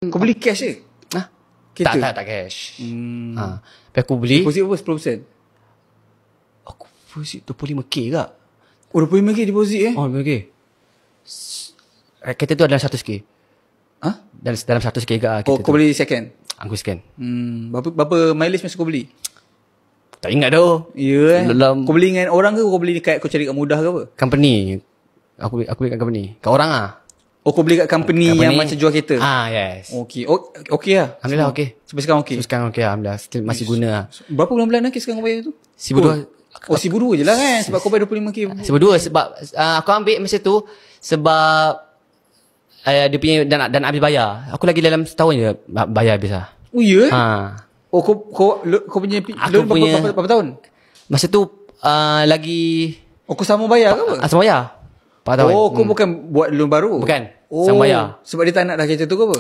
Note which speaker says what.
Speaker 1: Kau beli cash je?
Speaker 2: Hah?
Speaker 1: Kereta?
Speaker 2: Tak cash. Tapi aku beli.
Speaker 1: Deposit apa 10%?
Speaker 2: Aku deposit 25k kak.
Speaker 1: Oh 25k deposit
Speaker 2: Oh 25k. Kereta tu adalah 100k.
Speaker 1: Hah?
Speaker 2: Dalam 100k kak.
Speaker 1: Oh kau beli second?
Speaker 2: Aku scan.
Speaker 1: Berapa mileage masa kau beli?
Speaker 2: Tak ingat dah.
Speaker 1: Ya
Speaker 2: Dalam
Speaker 1: kau beli dengan orang ke kau beli dekat kau cari kat mudah ke apa?
Speaker 2: company. Aku beli kat company. Kat orang ah.
Speaker 1: Oh kau beli kat company yang macam jual kereta?
Speaker 2: Yes.
Speaker 1: Okey. Okey lah.
Speaker 2: Alhamdulillah okey.
Speaker 1: Sampai sekarang okey.
Speaker 2: Sekarang okey alhamdulillah. Still masih guna lah.
Speaker 1: Berapa bulan-bulan lagi sekarang kau bayar tu?
Speaker 2: $1,200.
Speaker 1: Oh $1,200 je lah kan. Sebab kau bayar 25k.
Speaker 2: $1,200 sebab aku ambil masa tu sebab dia punya dan habis bayar. Aku lagi dalam setahun je bayar habis lah.
Speaker 1: Oh ya? Oh kau punya loan berapa tahun?
Speaker 2: Masa tu lagi
Speaker 1: Oh kau sama bayar ke apa?
Speaker 2: sama bayar 4 tahun.
Speaker 1: Oh kau bukan buat loan baru?
Speaker 2: Bukan.
Speaker 1: Oh,
Speaker 2: Sama bayar.
Speaker 1: sebab dia tak nak dah kereta tu ke apa?